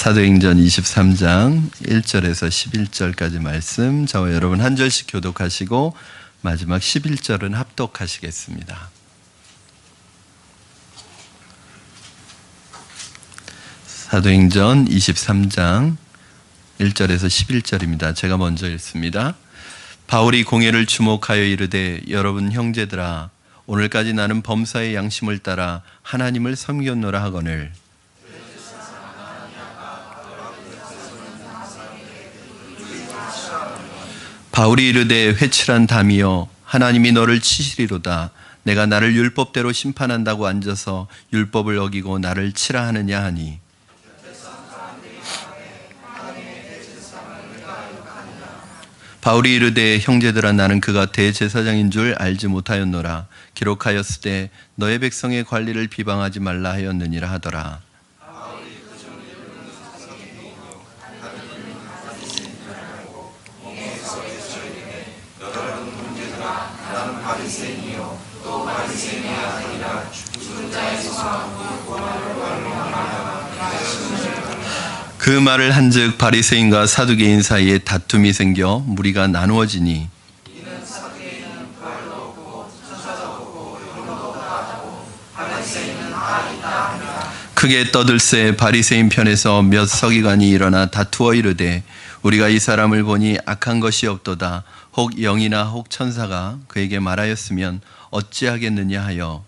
사도행전 23장 1절에서 11절까지 말씀, 저와 여러분 한 절씩 교독하시고 마지막 11절은 합독하시겠습니다. 사도행전 23장 1절에서 11절입니다. 제가 먼저 읽습니다. 바울이 공회를 주목하여 이르되, 여러분 형제들아, 오늘까지 나는 범사의 양심을 따라 하나님을 섬겼노라 하거늘, 바울이 이르되, 회칠한 담이여, 하나님이 너를 치시리로다. 내가 나를 율법대로 심판한다고 앉아서 율법을 어기고 나를 치라 하느냐 하니, 바울이 이르되, 형제들아, 나는 그가 대제사장인 줄 알지 못하였노라. 기록하였으되 너의 백성의 관리를 비방하지 말라 하였느니라 하더라. 그 말을 한즉 바리새인과 사두개인 사이에 다툼이 생겨 무리가 나누어지니, 크게 떠들새 바리새인 편에서 몇 서기관이 일어나 다투어 이르되, 우리가 이 사람을 보니 악한 것이 없도다. 혹 영이나 혹 천사가 그에게 말하였으면 어찌하겠느냐 하여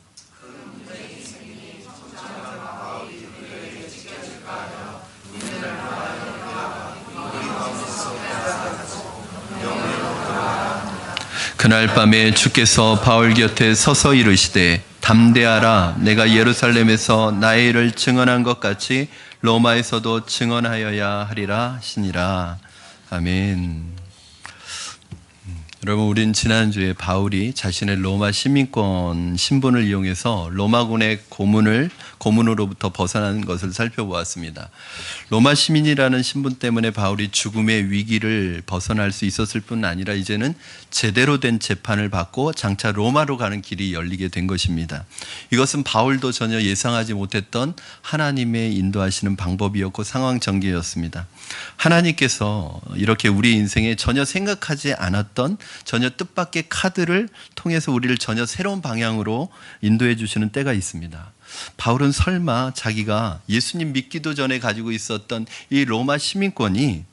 그날 밤에 주께서 바울 곁에 서서 이르시되, 담대하라. 내가 예루살렘에서 나의 일을 증언한 것 같이 로마에서도 증언하여야 하리라 하시니라. 아멘. 여러분, 우린 지난주에 바울이 자신의 로마 시민권 신분을 이용해서 로마군의 고문으로부터 벗어난 것을 살펴보았습니다. 로마 시민이라는 신분 때문에 바울이 죽음의 위기를 벗어날 수 있었을 뿐 아니라 이제는 제대로 된 재판을 받고 장차 로마로 가는 길이 열리게 된 것입니다. 이것은 바울도 전혀 예상하지 못했던 하나님의 인도하시는 방법이었고 상황 전개였습니다. 하나님께서 이렇게 우리 인생에 전혀 생각하지 않았던, 전혀 뜻밖의 카드를 통해서 우리를 전혀 새로운 방향으로 인도해 주시는 때가 있습니다. 바울은 설마 자기가 예수님 믿기도 전에 가지고 있었던 이 로마 시민권이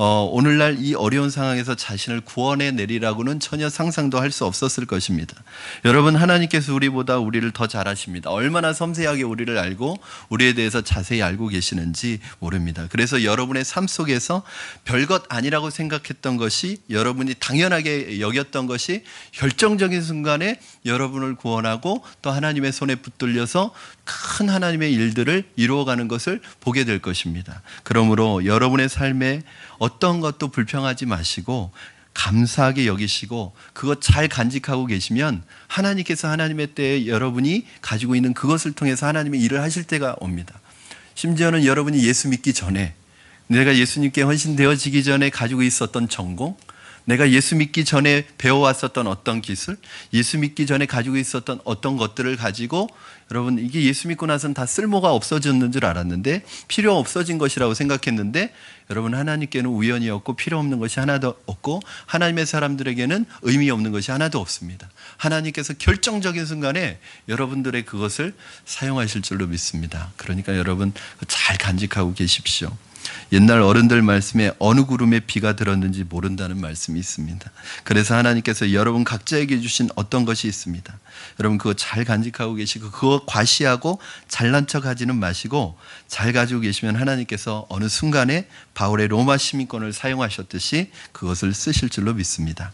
오늘날 이 어려운 상황에서 자신을 구원해 내리라고는 전혀 상상도 할 수 없었을 것입니다. 여러분, 하나님께서 우리를 더 잘 아십니다. 얼마나 섬세하게 우리를 알고 우리에 대해서 자세히 알고 계시는지 모릅니다. 그래서 여러분의 삶 속에서 별것 아니라고 생각했던 것이, 여러분이 당연하게 여겼던 것이 결정적인 순간에 여러분을 구원하고 또 하나님의 손에 붙들려서 큰 하나님의 일들을 이루어가는 것을 보게 될 것입니다. 그러므로 여러분의 삶에 어떤 것도 불평하지 마시고 감사하게 여기시고 그것 잘 간직하고 계시면 하나님께서 하나님의 때에 여러분이 가지고 있는 그것을 통해서 하나님의 일을 하실 때가 옵니다. 심지어는 여러분이 예수 믿기 전에, 내가 예수님께 헌신되어지기 전에 가지고 있었던 전공, 내가 예수 믿기 전에 배워왔었던 어떤 기술, 예수 믿기 전에 가지고 있었던 어떤 것들을 가지고, 여러분, 이게 예수 믿고 나서는 다 쓸모가 없어졌는 줄 알았는데, 필요 없어진 것이라고 생각했는데, 여러분, 하나님께는 우연이 없고 필요 없는 것이 하나도 없고 하나님의 사람들에게는 의미 없는 것이 하나도 없습니다. 하나님께서 결정적인 순간에 여러분들의 그것을 사용하실 줄로 믿습니다. 그러니까 여러분 잘 간직하고 계십시오. 옛날 어른들 말씀에 어느 구름에 비가 들었는지 모른다는 말씀이 있습니다. 그래서 하나님께서 여러분 각자에게 주신 어떤 것이 있습니다. 여러분 그거 잘 간직하고 계시고 그거 과시하고 잘난 척하지는 마시고 잘 가지고 계시면 하나님께서 어느 순간에 바울의 로마 시민권을 사용하셨듯이 그것을 쓰실 줄로 믿습니다.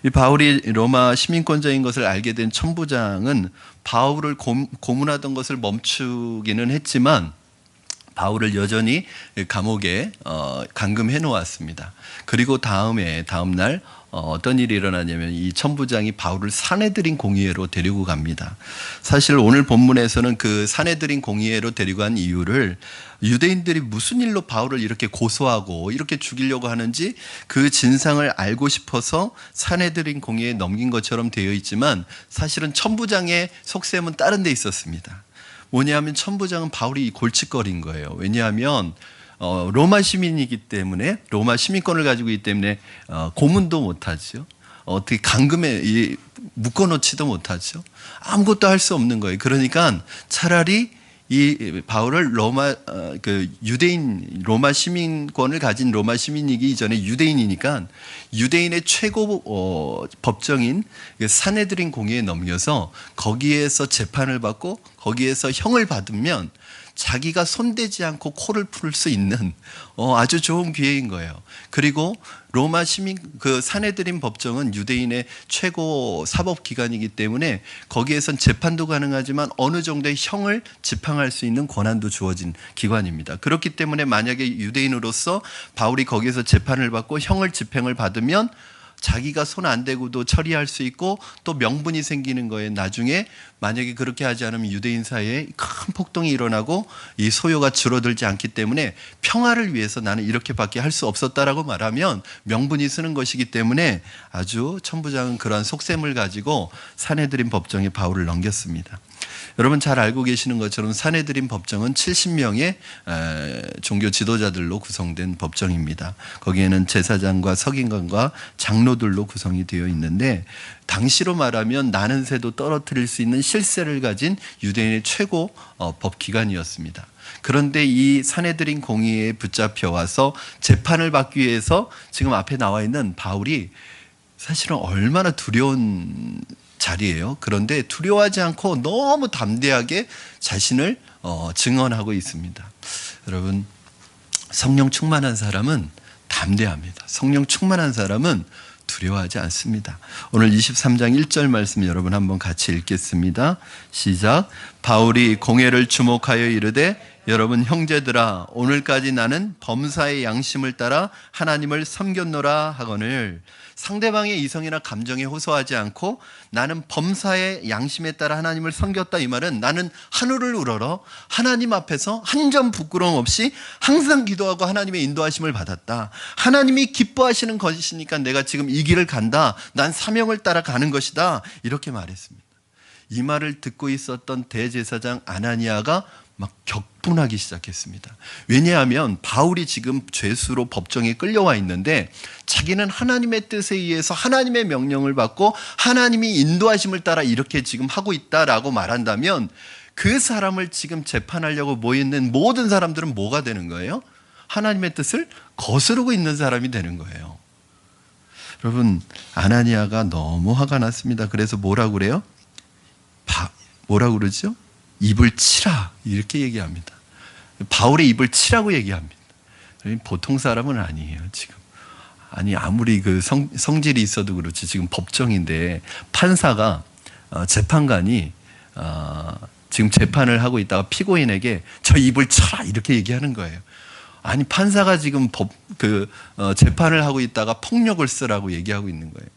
이 바울이 로마 시민권자인 것을 알게 된 천부장은 바울을 고문하던 것을 멈추기는 했지만 바울을 여전히 감옥에 감금해 놓았습니다. 그리고 다음날 어떤 일이 일어나냐면 이 천부장이 바울을 사내들인 공의회로 데리고 갑니다. 사실 오늘 본문에서는 그 사내들인 공의회로 데리고 간 이유를 유대인들이 무슨 일로 바울을 이렇게 고소하고 이렇게 죽이려고 하는지 그 진상을 알고 싶어서 사내들인 공의회에 넘긴 것처럼 되어 있지만 사실은 천부장의 속셈은 다른 데 있었습니다. 뭐냐면 천부장은 바울이 골칫거리인 거예요. 왜냐하면 로마 시민이기 때문에 로마 시민권을 가지고 있기 때문에 고문도 못하죠. 어떻게 감금에 묶어놓지도 못하죠. 아무것도 할 수 없는 거예요. 그러니까 차라리 이 바울을 유대인 로마 시민권을 가진 로마 시민이기 이전에 유대인이니까 유대인의 최고 법정인 산헤드린 공의에 넘겨서 거기에서 재판을 받고 거기에서 형을 받으면 자기가 손대지 않고 코를 풀 수 있는 아주 좋은 기회인 거예요. 그리고 로마 시민 산헤드린 법정은 유대인의 최고 사법 기관이기 때문에 거기에선 재판도 가능하지만 어느 정도의 형을 집행할 수 있는 권한도 주어진 기관입니다. 그렇기 때문에 만약에 유대인으로서 바울이 거기에서 재판을 받고 형을 집행을 받으면 자기가 손 안 대고도 처리할 수 있고 또 명분이 생기는 거에 나중에 만약에 그렇게 하지 않으면 유대인 사이에 큰 폭동이 일어나고 이 소요가 줄어들지 않기 때문에 평화를 위해서 나는 이렇게밖에 할 수 없었다라고 말하면 명분이 쓰는 것이기 때문에 아주 천부장은 그러한 속셈을 가지고 산헤드린 법정에 바울을 넘겼습니다. 여러분 잘 알고 계시는 것처럼 산헤드린 법정은 70명의 종교 지도자들로 구성된 법정입니다. 거기에는 제사장과 서기관과 장로들로 구성이 되어 있는데 당시로 말하면 나는 새도 떨어뜨릴 수 있는 실세를 가진 유대인의 최고 법기관이었습니다. 그런데 이 산헤드린 공의에 붙잡혀 와서 재판을 받기 위해서 지금 앞에 나와 있는 바울이 사실은 얼마나 두려운 자리예요. 그런데 두려워하지 않고 너무 담대하게 자신을 증언하고 있습니다. 여러분, 성령 충만한 사람은 담대합니다. 성령 충만한 사람은 두려워하지 않습니다. 오늘 23장 1절 말씀 여러분 한번 같이 읽겠습니다. 시작. 바울이 공회를 주목하여 이르되 여러분 형제들아 오늘까지 나는 범사의 양심을 따라 하나님을 섬겼노라 하거늘. 상대방의 이성이나 감정에 호소하지 않고 나는 범사의 양심에 따라 하나님을 섬겼다. 이 말은 나는 하늘을 우러러 하나님 앞에서 한 점 부끄러움 없이 항상 기도하고 하나님의 인도하심을 받았다. 하나님이 기뻐하시는 것이니까 내가 지금 이 길을 간다. 난 사명을 따라 가는 것이다. 이렇게 말했습니다. 이 말을 듣고 있었던 대제사장 아나니아가 막 격분하기 시작했습니다. 왜냐하면 바울이 지금 죄수로 법정에 끌려와 있는데 자기는 하나님의 뜻에 의해서 하나님의 명령을 받고 하나님이 인도하심을 따라 이렇게 지금 하고 있다라고 말한다면 그 사람을 지금 재판하려고 모여있는 모든 사람들은 뭐가 되는 거예요? 하나님의 뜻을 거스르고 있는 사람이 되는 거예요. 여러분, 아나니아가 너무 화가 났습니다. 그래서 뭐라고 그래요? 뭐라고 그러죠? 입을 치라 이렇게 얘기합니다. 바울의 입을 치라고 얘기합니다. 보통 사람은 아니에요. 지금 아무리 그 성질이 있어도 그렇지 지금 법정인데 판사가 재판관이 지금 재판을 하고 있다가 피고인에게 저 입을 쳐라 이렇게 얘기하는 거예요. 아니 판사가 지금 재판을 하고 있다가 폭력을 쓰라고 얘기하고 있는 거예요.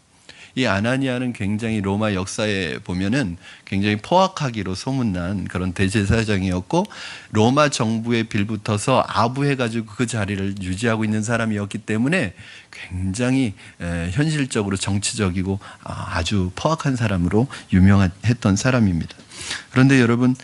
이 아나니아는 굉장히 로마 역사에 보면은 굉장히 포악하기로 소문난 그런 대제사장이었고 로마 정부에 빌붙어서 아부해가지고 그 자리를 유지하고 있는 사람이었기 때문에 굉장히 현실적으로 정치적이고 아주 포악한 사람으로 유명했던 사람입니다. 그런데 여러분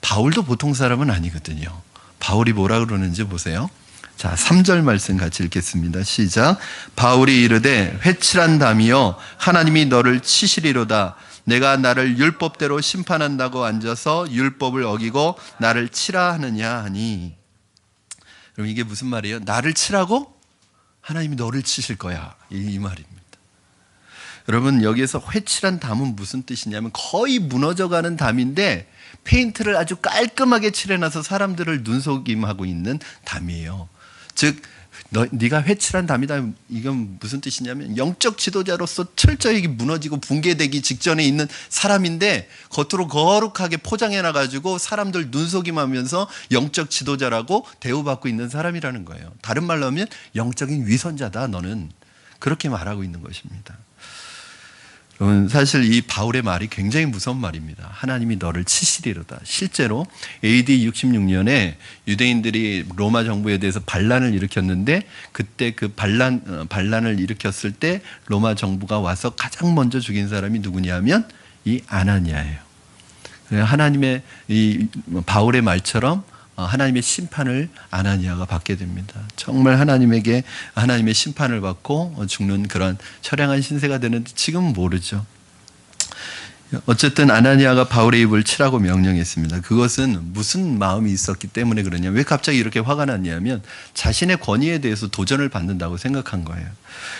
바울도 보통 사람은 아니거든요. 바울이 뭐라 그러는지 보세요. 자, 3절 말씀 같이 읽겠습니다. 시작. 바울이 이르되 회칠한 담이여 하나님이 너를 치시리로다. 내가 나를 율법대로 심판한다고 앉아서 율법을 어기고 나를 치라 하느냐 하니. 그럼 이게 무슨 말이에요? 나를 치라고? 하나님이 너를 치실 거야. 이 말입니다. 여러분 여기에서 회칠한 담은 무슨 뜻이냐면 거의 무너져가는 담인데 페인트를 아주 깔끔하게 칠해놔서 사람들을 눈속임하고 있는 담이에요. 즉 네가 회칠한 담이다. 이건 무슨 뜻이냐면 영적 지도자로서 철저히 무너지고 붕괴되기 직전에 있는 사람인데 겉으로 거룩하게 포장해놔가지고 사람들 눈속임하면서 영적 지도자라고 대우받고 있는 사람이라는 거예요. 다른 말로 하면 영적인 위선자다 너는. 그렇게 말하고 있는 것입니다. 여러분 사실 이 바울의 말이 굉장히 무서운 말입니다. 하나님이 너를 치시리로다. 실제로 AD 66년에 유대인들이 로마 정부에 대해서 반란을 일으켰는데 그때 그 반란을 일으켰을 때 로마 정부가 와서 가장 먼저 죽인 사람이 누구냐면 이 아나니아예요. 하나님의 이 바울의 말처럼 하나님의 심판을 아나니아가 받게 됩니다. 정말 하나님의 심판을 받고 죽는 그런 처량한 신세가 되는데 지금은 모르죠. 어쨌든 아나니아가 바울의 입을 치라고 명령했습니다. 그것은 무슨 마음이 있었기 때문에 그러냐, 왜 갑자기 이렇게 화가 났냐면 자신의 권위에 대해서 도전을 받는다고 생각한 거예요.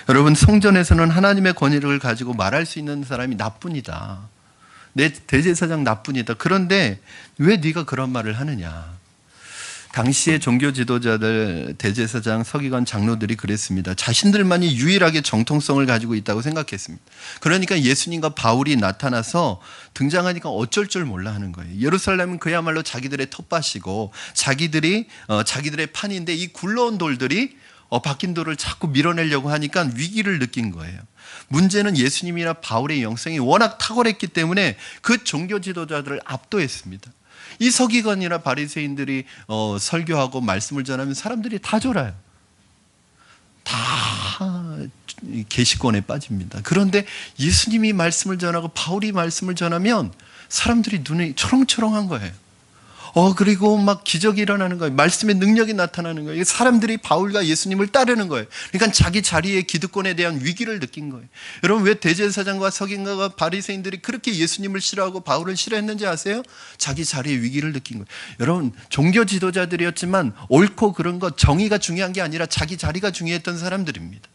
여러분, 성전에서는 하나님의 권위를 가지고 말할 수 있는 사람이 나뿐이다. 내 대제사장 나뿐이다. 그런데 왜 네가 그런 말을 하느냐. 당시의 종교 지도자들, 대제사장, 서기관, 장로들이 그랬습니다. 자신들만이 유일하게 정통성을 가지고 있다고 생각했습니다. 그러니까 예수님과 바울이 나타나서 등장하니까 어쩔 줄 몰라 하는 거예요. 예루살렘은 그야말로 자기들의 텃밭이고 자기들의 판인데 이 굴러온 돌들이 박힌 돌을 자꾸 밀어내려고 하니까 위기를 느낀 거예요. 문제는 예수님이나 바울의 영성이 워낙 탁월했기 때문에 그 종교 지도자들을 압도했습니다. 이 서기관이나 바리새인들이 설교하고 말씀을 전하면 사람들이 다 졸아요. 다 계시권에 빠집니다. 그런데 예수님이 말씀을 전하고 바울이 말씀을 전하면 사람들이 눈이 초롱초롱한 거예요. 그리고 막 기적이 일어나는 거예요. 말씀의 능력이 나타나는 거예요. 사람들이 바울과 예수님을 따르는 거예요. 그러니까 자기 자리의 기득권에 대한 위기를 느낀 거예요. 여러분, 왜 대제사장과 서기관과 바리새인들이 그렇게 예수님을 싫어하고 바울을 싫어했는지 아세요? 자기 자리의 위기를 느낀 거예요. 여러분, 종교 지도자들이었지만 옳고 그런 것, 정의가 중요한 게 아니라 자기 자리가 중요했던 사람들입니다.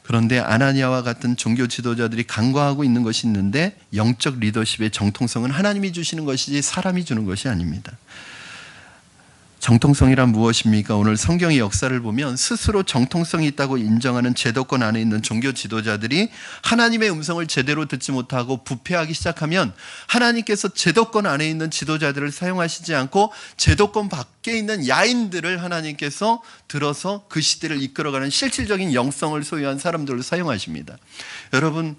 그런데 아나니아와 같은 종교 지도자들이 간과하고 있는 것이 있는데, 영적 리더십의 정통성은 하나님이 주시는 것이지 사람이 주는 것이 아닙니다. 정통성이란 무엇입니까? 오늘 성경의 역사를 보면 스스로 정통성이 있다고 인정하는 제도권 안에 있는 종교 지도자들이 하나님의 음성을 제대로 듣지 못하고 부패하기 시작하면 하나님께서 제도권 안에 있는 지도자들을 사용하시지 않고 제도권 밖에 있는 야인들을 하나님께서 들어서 그 시대를 이끌어가는 실질적인 영성을 소유한 사람들을 사용하십니다. 여러분,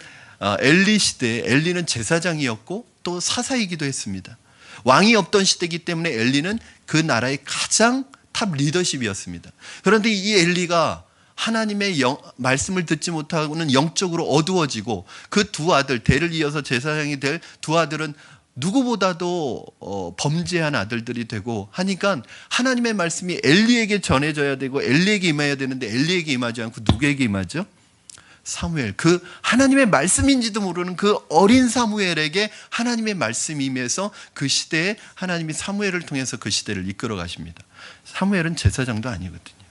엘리 시대에 엘리는 제사장이었고 또 사사이기도 했습니다. 왕이 없던 시대이기 때문에 엘리는 그 나라의 가장 탑 리더십이었습니다. 그런데 이 엘리가 하나님의 말씀을 듣지 못하고는 영적으로 어두워지고 그 두 아들, 대를 이어서 제사장이 될 두 아들은 누구보다도 범죄한 아들들이 되고 하니까 하나님의 말씀이 엘리에게 전해져야 되고 엘리에게 임해야 되는데 엘리에게 임하지 않고 누구에게 임하죠? 사무엘, 그 하나님의 말씀인지도 모르는 그 어린 사무엘에게 하나님의 말씀이 임해서 그 시대에 하나님이 사무엘을 통해서 그 시대를 이끌어 가십니다. 사무엘은 제사장도 아니거든요.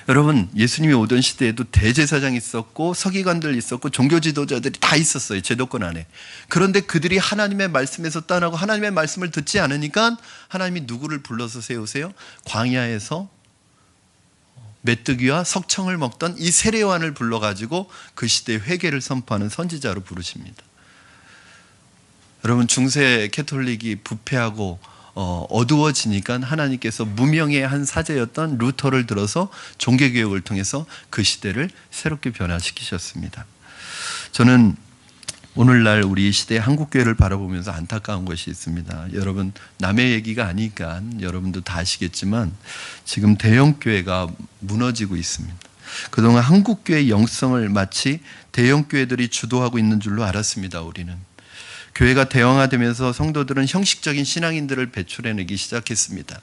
여러분, 예수님이 오던 시대에도 대제사장이 있었고 서기관들 있었고 종교 지도자들이 다 있었어요. 제도권 안에. 그런데 그들이 하나님의 말씀에서 떠나고 하나님의 말씀을 듣지 않으니까 하나님이 누구를 불러서 세우세요? 광야에서 메뚜기와 석청을 먹던 이 세례요한을 불러가지고 그 시대의 회개를 선포하는 선지자로 부르십니다. 여러분, 중세 캐톨릭이 부패하고 어두워지니까 하나님께서 무명의 한 사제였던 루터를 들어서 종교개혁을 통해서 그 시대를 새롭게 변화시키셨습니다. 저는 오늘날 우리 시대의 한국교회를 바라보면서 안타까운 것이 있습니다. 여러분, 남의 얘기가 아니까 여러분도 다 아시겠지만 지금 대형교회가 무너지고 있습니다. 그동안 한국교회의 영성을 마치 대형교회들이 주도하고 있는 줄로 알았습니다. 우리는 교회가 대형화되면서 성도들은 형식적인 신앙인들을 배출해내기 시작했습니다.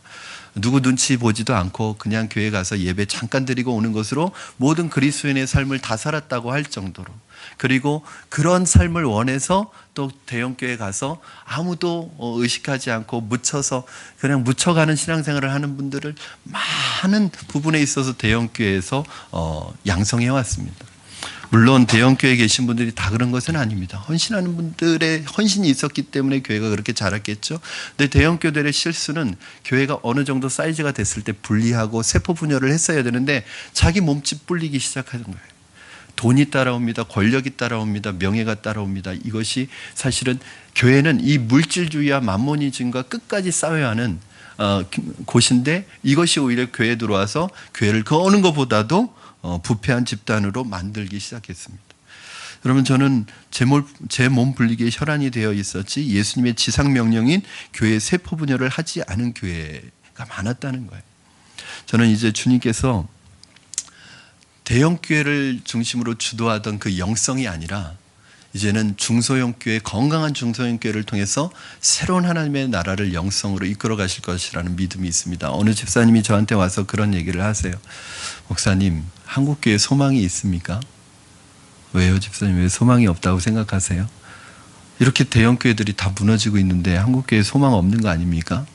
누구 눈치 보지도 않고 그냥 교회 가서 예배 잠깐 드리고 오는 것으로 모든 그리스도인의 삶을 다 살았다고 할 정도로, 그리고 그런 삶을 원해서 또 대형교회 가서 아무도 의식하지 않고 묻혀서 그냥 묻혀가는 신앙생활을 하는 분들을 많은 부분에 있어서 대형교회에서 양성해 왔습니다. 물론 대형교회에 계신 분들이 다 그런 것은 아닙니다. 헌신하는 분들의 헌신이 있었기 때문에 교회가 그렇게 자랐겠죠. 근데 대형교회들의 실수는 교회가 어느 정도 사이즈가 됐을 때 분리하고 세포 분열을 했어야 되는데 자기 몸집 불리기 시작하는 거예요. 돈이 따라옵니다. 권력이 따라옵니다. 명예가 따라옵니다. 이것이 사실은 교회는 이 물질주의와 만모니즘과 끝까지 싸워야 하는 곳인데, 이것이 오히려 교회에 들어와서 교회를 그 어느 것보다도 부패한 집단으로 만들기 시작했습니다. 여러분, 저는 제 몸 불리기에 혈안이 되어 있었지 예수님의 지상명령인 교회의 세포 분열을 하지 않은 교회가 많았다는 거예요. 저는 이제 주님께서 대형교회를 중심으로 주도하던 그 영성이 아니라 이제는 중소형 교회, 건강한 중소형 교회를 통해서 새로운 하나님의 나라를 영성으로 이끌어 가실 것이라는 믿음이 있습니다. 어느 집사님이 저한테 와서 그런 얘기를 하세요. 목사님, 한국 교회에 소망이 있습니까? 왜요, 집사님? 왜 소망이 없다고 생각하세요? 이렇게 대형 교회들이 다 무너지고 있는데 한국 교회에 소망 없는 거 아닙니까?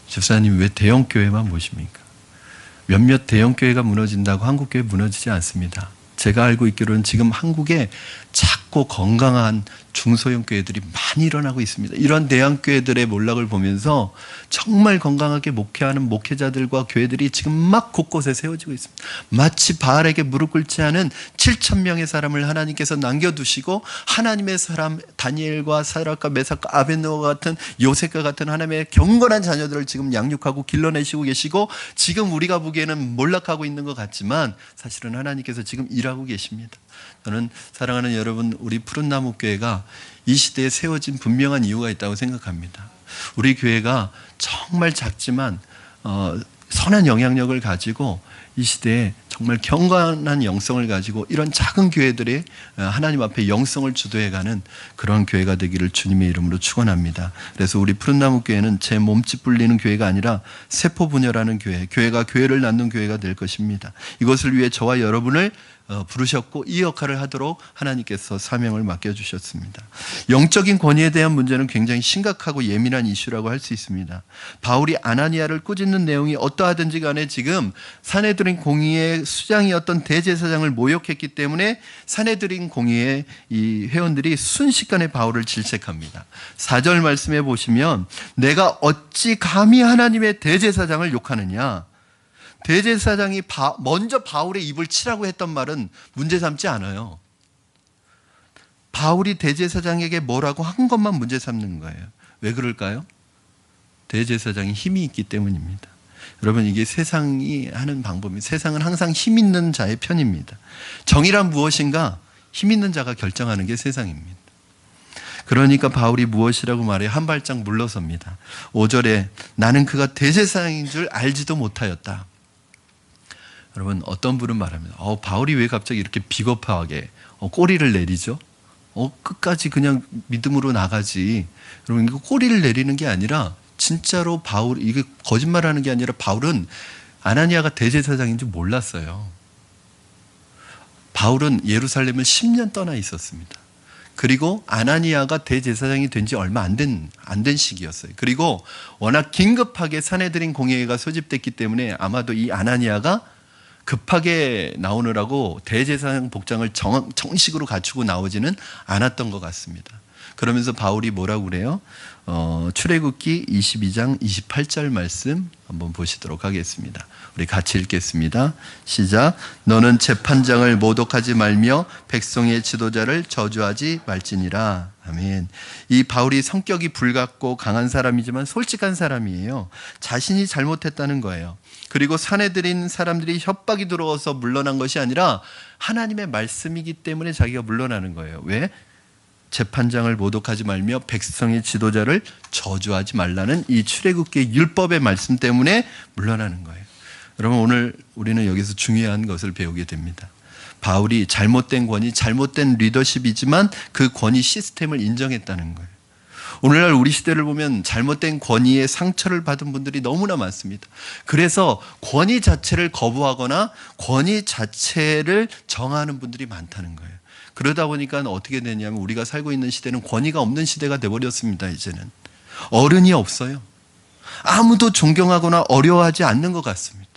집사님, 왜 대형 교회만 보십니까? 몇몇 대형 교회가 무너진다고 한국 교회 무너지지 않습니다. 제가 알고 있기로는 지금 한국에 작고 건강한 중소형 교회들이 많이 일어나고 있습니다. 이런 대형 교회들의 몰락을 보면서 정말 건강하게 목회하는 목회자들과 교회들이 지금 막 곳곳에 세워지고 있습니다. 마치 바알에게 무릎 꿇지 않은 7,000명의 사람을 하나님께서 남겨두시고 하나님의 사람 다니엘과 사드락과 메삭과 아벳느고와 같은 요셉과 같은 하나님의 경건한 자녀들을 지금 양육하고 길러내시고 계시고, 지금 우리가 보기에는 몰락하고 있는 것 같지만 사실은 하나님께서 지금 일하고 계십니다. 저는 사랑하는 여러분, 우리 푸른나무 교회가 이 시대에 세워진 분명한 이유가 있다고 생각합니다. 우리 교회가 정말 작지만 선한 영향력을 가지고 이 시대에 정말 경건한 영성을 가지고 이런 작은 교회들이 하나님 앞에 영성을 주도해가는 그런 교회가 되기를 주님의 이름으로 축원합니다. 그래서 우리 푸른나무 교회는 제 몸집 불리는 교회가 아니라 세포 분열하는 교회, 교회가 교회를 낳는 교회가 될 것입니다. 이것을 위해 저와 여러분을 부르셨고 이 역할을 하도록 하나님께서 사명을 맡겨주셨습니다. 영적인 권위에 대한 문제는 굉장히 심각하고 예민한 이슈라고 할 수 있습니다. 바울이 아나니아를 꾸짖는 내용이 어떠하든지 간에 지금 산헤드린 공의의 수장이었던 대제사장을 모욕했기 때문에 산헤드린 공의의 이 회원들이 순식간에 바울을 질책합니다. 4절 말씀에 보시면 내가 어찌 감히 하나님의 대제사장을 욕하느냐. 대제사장이 먼저 바울의 입을 치라고 했던 말은 문제 삼지 않아요. 바울이 대제사장에게 뭐라고 한 것만 문제 삼는 거예요. 왜 그럴까요? 대제사장이 힘이 있기 때문입니다. 여러분, 이게 세상이 하는 방법입니다. 세상은 항상 힘 있는 자의 편입니다. 정의란 무엇인가? 힘 있는 자가 결정하는 게 세상입니다. 그러니까 바울이 무엇이라고 말해 한 발짝 물러섭니다. 5절에 나는 그가 대제사장인 줄 알지도 못하였다. 여러분, 어떤 분은 말합니다. 바울이 왜 갑자기 이렇게 비겁하게 꼬리를 내리죠? 끝까지 그냥 믿음으로 나가지. 여러분, 이거 꼬리를 내리는 게 아니라 진짜로 이게 거짓말하는 게 아니라 바울은 아나니아가 대제사장인 줄 몰랐어요. 바울은 예루살렘을 10년 떠나 있었습니다. 그리고 아나니아가 대제사장이 된 지 얼마 안 된 시기였어요. 그리고 워낙 긴급하게 산헤드린 공회가 소집됐기 때문에 아마도 이 아나니아가 급하게 나오느라고 대제사장 복장을 정식으로 갖추고 나오지는 않았던 것 같습니다. 그러면서 바울이 뭐라고 그래요? 출애굽기 22장 28절 말씀 한번 보시도록 하겠습니다. 우리 같이 읽겠습니다. 시작. 너는 재판장을 모독하지 말며 백성의 지도자를 저주하지 말지니라. 아멘. 이 바울이 성격이 불같고 강한 사람이지만 솔직한 사람이에요. 자신이 잘못했다는 거예요. 그리고 산헤드린 사람들이 협박이 들어와서 물러난 것이 아니라 하나님의 말씀이기 때문에 자기가 물러나는 거예요. 왜? 재판장을 모독하지 말며 백성의 지도자를 저주하지 말라는 이 출애굽기의 율법의 말씀 때문에 물러나는 거예요. 여러분, 오늘 우리는 여기서 중요한 것을 배우게 됩니다. 바울이 잘못된 권위, 잘못된 리더십이지만 그 권위 시스템을 인정했다는 거예요. 오늘날 우리 시대를 보면 잘못된 권위에 상처를 받은 분들이 너무나 많습니다. 그래서 권위 자체를 거부하거나 권위 자체를 정하는 분들이 많다는 거예요. 그러다 보니까 어떻게 되냐면 우리가 살고 있는 시대는 권위가 없는 시대가 돼버렸습니다. 이제는 어른이 없어요. 아무도 존경하거나 어려워하지 않는 것 같습니다.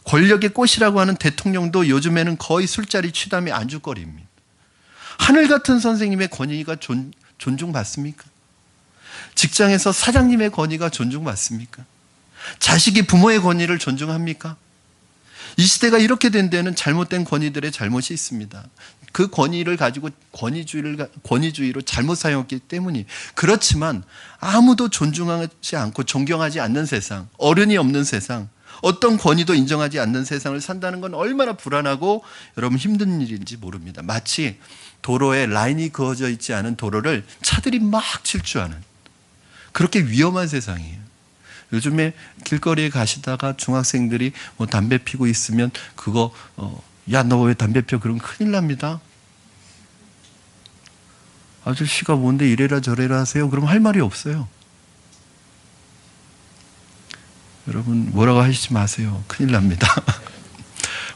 권력의 꽃이라고 하는 대통령도 요즘에는 거의 술자리 취담의 안주거리입니다. 하늘 같은 선생님의 권위가 존중받습니까? 직장에서 사장님의 권위가 존중받습니까? 자식이 부모의 권위를 존중합니까? 이 시대가 이렇게 된 데는 잘못된 권위들의 잘못이 있습니다. 그 권위를 가지고 권위주의로 잘못 사용했기 때문이. 그렇지만 아무도 존중하지 않고 존경하지 않는 세상, 어른이 없는 세상, 어떤 권위도 인정하지 않는 세상을 산다는 건 얼마나 불안하고 여러분 힘든 일인지 모릅니다. 마치 도로에 라인이 그어져 있지 않은 도로를 차들이 막 질주하는 그렇게 위험한 세상이에요. 요즘에 길거리에 가시다가 중학생들이 담배 피고 있으면 그거 야, 너 왜 담배 피워? 그러면 큰일 납니다. 아저씨가 뭔데 이래라 저래라 하세요? 그럼 할 말이 없어요. 여러분 뭐라고 하시지 마세요. 큰일 납니다.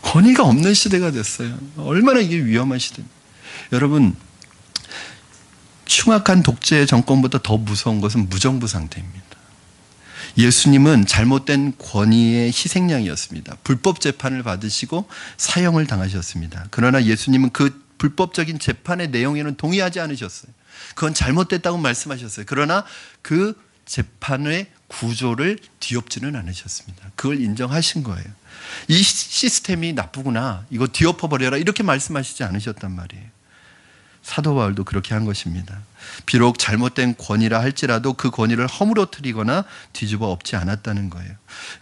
권위가 없는 시대가 됐어요. 얼마나 이게 위험한 시대입니다. 여러분, 흉악한 독재 정권보다 더 무서운 것은 무정부 상태입니다. 예수님은 잘못된 권위의 희생양이었습니다. 불법 재판을 받으시고 사형을 당하셨습니다. 그러나 예수님은 그 불법적인 재판의 내용에는 동의하지 않으셨어요. 그건 잘못됐다고 말씀하셨어요. 그러나 그 재판의 구조를 뒤엎지는 않으셨습니다. 그걸 인정하신 거예요. 이 시스템이 나쁘구나, 이거 뒤엎어버려라, 이렇게 말씀하시지 않으셨단 말이에요. 사도 바울도 그렇게 한 것입니다. 비록 잘못된 권위라 할지라도 그 권위를 허물어뜨리거나 뒤집어 엎지 않았다는 거예요.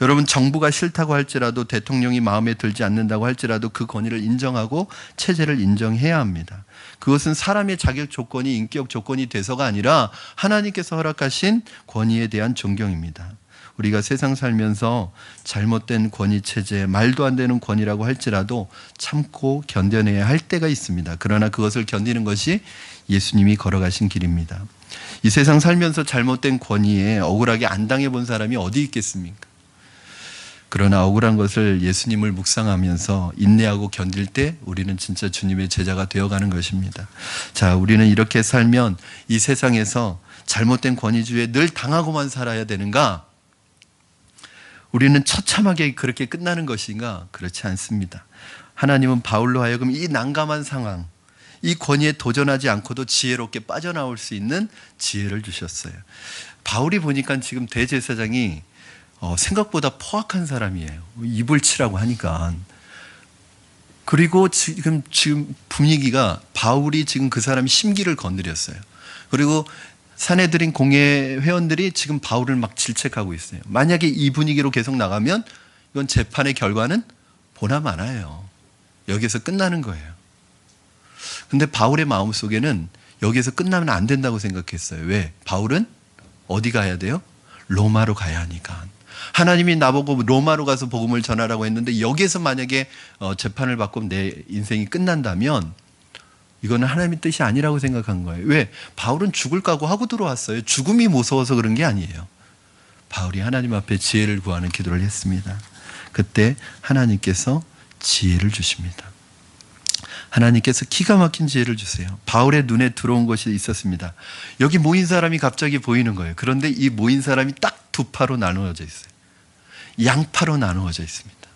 여러분, 정부가 싫다고 할지라도, 대통령이 마음에 들지 않는다고 할지라도 그 권위를 인정하고 체제를 인정해야 합니다. 그것은 사람의 자격 조건이 인격 조건이 돼서가 아니라 하나님께서 허락하신 권위에 대한 존경입니다. 우리가 세상 살면서 잘못된 권위 체제, 말도 안 되는 권위라고 할지라도 참고 견뎌내야 할 때가 있습니다. 그러나 그것을 견디는 것이 예수님이 걸어가신 길입니다. 이 세상 살면서 잘못된 권위에 억울하게 안 당해본 사람이 어디 있겠습니까? 그러나 억울한 것을 예수님을 묵상하면서 인내하고 견딜 때 우리는 진짜 주님의 제자가 되어가는 것입니다. 자, 우리는 이렇게 살면 이 세상에서 잘못된 권위주의에 늘 당하고만 살아야 되는가? 우리는 처참하게 그렇게 끝나는 것인가? 그렇지 않습니다. 하나님은 바울로 하여금 이 난감한 상황, 이 권위에 도전하지 않고도 지혜롭게 빠져나올 수 있는 지혜를 주셨어요. 바울이 보니까 지금 대제사장이 생각보다 포악한 사람이에요. 입을 치라고 하니까. 그리고 지금 분위기가, 바울이 지금 그 사람의 심기를 건드렸어요. 그리고 산헤드린 공회 회원들이 지금 바울을 막 질책하고 있어요. 만약에 이 분위기로 계속 나가면 이건 재판의 결과는 보나마나예요. 여기서 끝나는 거예요. 근데 바울의 마음속에는 여기서 끝나면 안 된다고 생각했어요. 왜? 바울은 어디 가야 돼요? 로마로 가야 하니까. 하나님이 나보고 로마로 가서 복음을 전하라고 했는데 여기에서 만약에 재판을 받고 내 인생이 끝난다면 이거는 하나님의 뜻이 아니라고 생각한 거예요. 왜? 바울은 죽을 각오하고 들어왔어요. 죽음이 무서워서 그런 게 아니에요. 바울이 하나님 앞에 지혜를 구하는 기도를 했습니다. 그때 하나님께서 지혜를 주십니다. 하나님께서 기가 막힌 지혜를 주세요. 바울의 눈에 들어온 것이 있었습니다. 여기 모인 사람이 갑자기 보이는 거예요. 그런데 이 모인 사람이 딱 두 파로 나누어져 있어요. 양파로 나누어져 있습니다.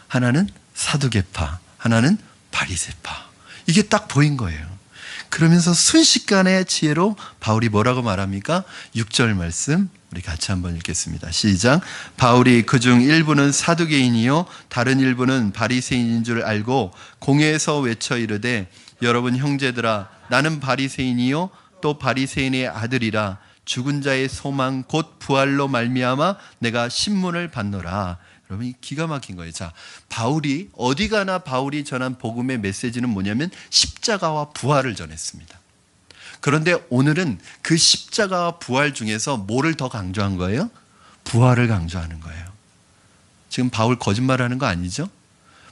하나는 사두개파, 하나는 바리새파. 이게 딱 보인 거예요. 그러면서 순식간에 지혜로 바울이 뭐라고 말합니까? 6절 말씀 우리 같이 한번 읽겠습니다. 시작. 바울이 그중 일부는 사두개인이요 다른 일부는 바리새인인 줄 알고 공회에서 외쳐 이르되, 여러분 형제들아, 나는 바리새인이요 또 바리새인의 아들이라. 죽은 자의 소망 곧 부활로 말미암아 내가 신문을 받노라. 여러분, 기가 막힌 거예요. 자, 바울이 어디 가나 바울이 전한 복음의 메시지는 뭐냐면 십자가와 부활을 전했습니다. 그런데 오늘은 그 십자가와 부활 중에서 뭐를 더 강조한 거예요? 부활을 강조하는 거예요. 지금 바울 거짓말하는 거 아니죠?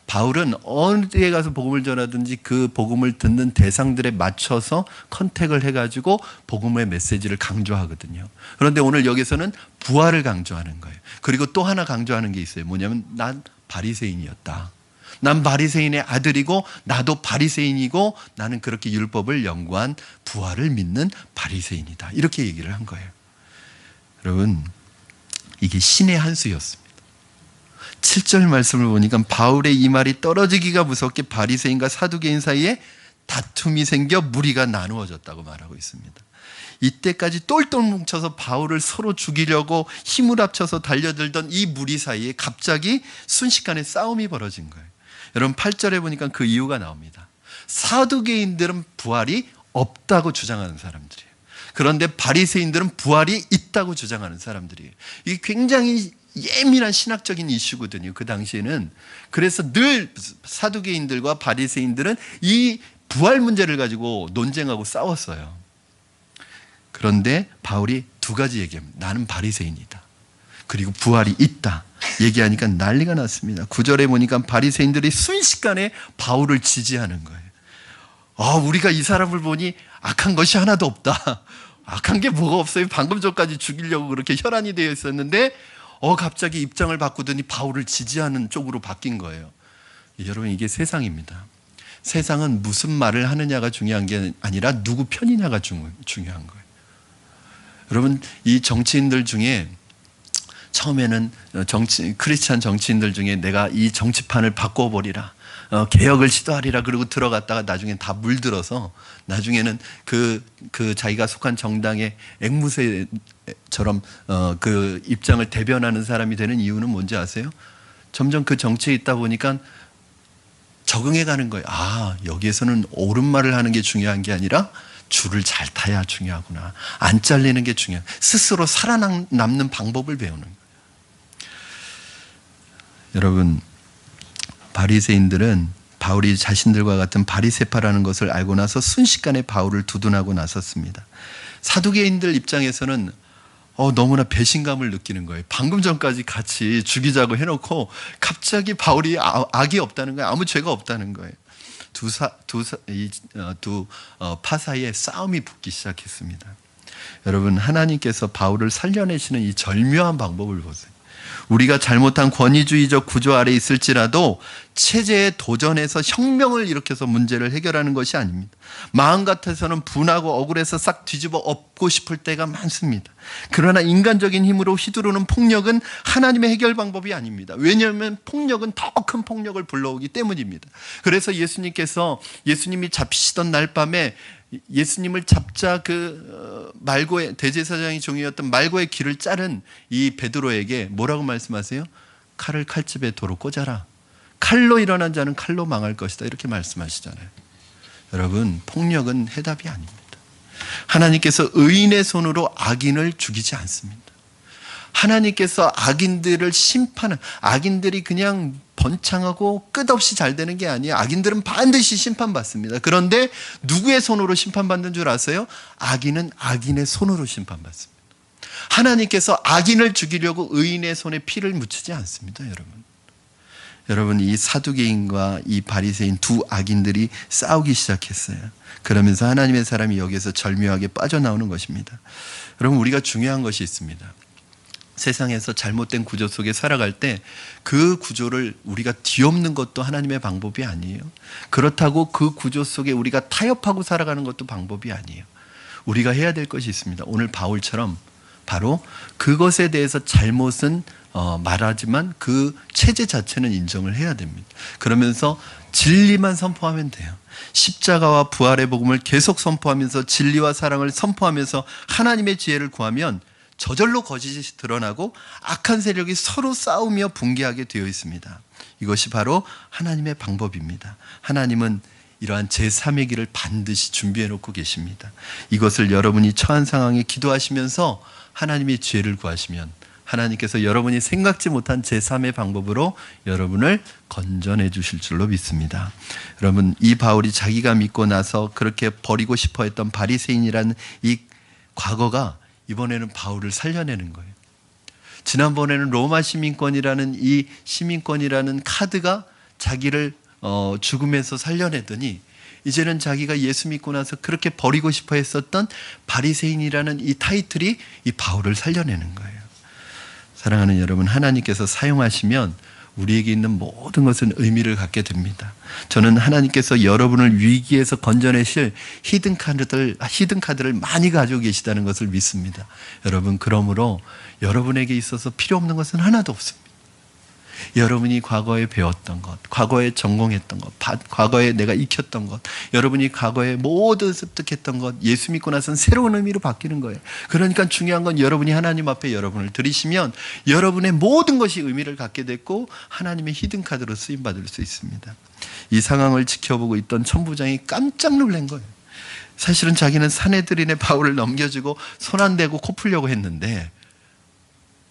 바울은 어디에 가서 복음을 전하든지 그 복음을 듣는 대상들에 맞춰서 컨택을 해가지고 복음의 메시지를 강조하거든요. 그런데 오늘 여기서는 부활을 강조하는 거예요. 그리고 또 하나 강조하는 게 있어요. 뭐냐면 난 바리새인이었다. 난 바리새인의 아들이고 나도 바리새인이고 나는 그렇게 율법을 연구한 부활을 믿는 바리새인이다. 이렇게 얘기를 한 거예요. 여러분, 이게 신의 한 수였습니다. 7절 말씀을 보니까 바울의 이 말이 떨어지기가 무섭게 바리새인과 사두개인 사이에 다툼이 생겨 무리가 나누어졌다고 말하고 있습니다. 이때까지 똘똘 뭉쳐서 바울을 서로 죽이려고 힘을 합쳐서 달려들던 이 무리 사이에 갑자기 순식간에 싸움이 벌어진 거예요. 여러분, 8절에 보니까 그 이유가 나옵니다. 사두개인들은 부활이 없다고 주장하는 사람들이에요. 그런데 바리새인들은 부활이 있다고 주장하는 사람들이에요. 이게 굉장히 예민한 신학적인 이슈거든요. 그 당시에는. 그래서 늘 사두개인들과 바리새인들은 이 부활 문제를 가지고 논쟁하고 싸웠어요. 그런데 바울이 두 가지 얘기합니다. 나는 바리새인이다. 그리고 부활이 있다. 얘기하니까 난리가 났습니다. 9절에 보니까 바리새인들이 순식간에 바울을 지지하는 거예요. 우리가 이 사람을 보니 악한 것이 하나도 없다. 악한 게 뭐가 없어요? 방금 전까지 죽이려고 그렇게 혈안이 되어 있었는데 갑자기 입장을 바꾸더니 바울을 지지하는 쪽으로 바뀐 거예요. 여러분, 이게 세상입니다. 세상은 무슨 말을 하느냐가 중요한 게 아니라 누구 편이냐가 중요한 거예요. 여러분, 이 정치인들 중에 처음에는 크리스찬 정치인들 중에 내가 이 정치판을 바꿔버리라, 개혁을 시도하리라 그러고 들어갔다가 나중엔 다 물들어서 나중에는 그 자기가 속한 정당의 앵무새처럼 그 입장을 대변하는 사람이 되는 이유는 뭔지 아세요? 점점 그 정치에 있다 보니까 적응해 가는 거예요. 여기에서는 옳은 말을 하는 게 중요한 게 아니라 줄을 잘 타야 중요하구나. 안 잘리는 게 중요해. 스스로 살아남는 방법을 배우는 거예요. 여러분, 바리새인들은 바울이 자신들과 같은 바리새파라는 것을 알고 나서 순식간에 바울을 두둔하고 나섰습니다. 사두개인들 입장에서는 너무나 배신감을 느끼는 거예요. 방금 전까지 같이 죽이자고 해놓고 갑자기 바울이 악이 없다는 거예요. 아무 죄가 없다는 거예요. 두 파 사이에 싸움이 붙기 시작했습니다. 여러분, 하나님께서 바울을 살려내시는 이 절묘한 방법을 보세요. 우리가 잘못한 권위주의적 구조 아래 있을지라도 체제에 도전해서 혁명을 일으켜서 문제를 해결하는 것이 아닙니다. 마음 같아서는 분하고 억울해서 싹 뒤집어 엎고 싶을 때가 많습니다. 그러나 인간적인 힘으로 휘두르는 폭력은 하나님의 해결 방법이 아닙니다. 왜냐하면 폭력은 더 큰 폭력을 불러오기 때문입니다. 그래서 예수님이 잡히시던 날 밤에 예수님을 잡자 말고의 대제사장이 종이었던 말고의 귀를 자른 이 베드로에게 뭐라고 말씀하세요? 칼을 칼집에 도로 꽂아라. 칼로 일어난 자는 칼로 망할 것이다. 이렇게 말씀하시잖아요. 여러분, 폭력은 해답이 아닙니다. 하나님께서 의인의 손으로 악인을 죽이지 않습니다. 하나님께서 악인들을 악인들이 그냥 번창하고 끝없이 잘 되는 게 아니에요. 악인들은 반드시 심판받습니다. 그런데 누구의 손으로 심판받는 줄 아세요? 악인은 악인의 손으로 심판받습니다. 하나님께서 악인을 죽이려고 의인의 손에 피를 묻히지 않습니다. 여러분, 이 사두개인과 이 바리새인 두 악인들이 싸우기 시작했어요. 그러면서 하나님의 사람이 여기에서 절묘하게 빠져나오는 것입니다. 여러분, 우리가 중요한 것이 있습니다. 세상에서 잘못된 구조 속에 살아갈 때 그 구조를 우리가 뒤엎는 것도 하나님의 방법이 아니에요. 그렇다고 그 구조 속에 우리가 타협하고 살아가는 것도 방법이 아니에요. 우리가 해야 될 것이 있습니다. 오늘 바울처럼 바로 그것에 대해서 잘못은 말하지만 그 체제 자체는 인정을 해야 됩니다. 그러면서 진리만 선포하면 돼요. 십자가와 부활의 복음을 계속 선포하면서 진리와 사랑을 선포하면서 하나님의 지혜를 구하면 저절로 거짓이 드러나고 악한 세력이 서로 싸우며 붕괴하게 되어 있습니다. 이것이 바로 하나님의 방법입니다. 하나님은 이러한 제3의 길을 반드시 준비해 놓고 계십니다. 이것을 여러분이 처한 상황에 기도하시면서 하나님의 지혜를 구하시면 하나님께서 여러분이 생각지 못한 제3의 방법으로 여러분을 건져내 주실 줄로 믿습니다. 여러분, 이 바울이 자기가 믿고 나서 그렇게 버리고 싶어 했던 바리새인이라는 이 과거가 이번에는 바울을 살려내는 거예요. 지난번에는 로마 시민권이라는 이 시민권이라는 카드가 자기를 죽음에서 살려내더니 이제는 자기가 예수 믿고 나서 그렇게 버리고 싶어 했었던 바리새인이라는 이 타이틀이 이 바울을 살려내는 거예요. 사랑하는 여러분, 하나님께서 사용하시면 우리에게 있는 모든 것은 의미를 갖게 됩니다. 저는 하나님께서 여러분을 위기에서 건져내실 히든카드를 많이 가지고 계시다는 것을 믿습니다. 여러분, 그러므로 여러분에게 있어서 필요 없는 것은 하나도 없습니다. 여러분이 과거에 배웠던 것, 과거에 전공했던 것, 과거에 내가 익혔던 것, 여러분이 과거에 모두 습득했던 것, 예수 믿고 나서는 새로운 의미로 바뀌는 거예요. 그러니까 중요한 건 여러분이 하나님 앞에 여러분을 드리시면 여러분의 모든 것이 의미를 갖게 됐고 하나님의 히든카드로 쓰임받을 수 있습니다. 이 상황을 지켜보고 있던 천부장이 깜짝 놀란 거예요. 사실은 자기는 사내들인의 바울을 넘겨주고 손 안 대고 코 풀려고 했는데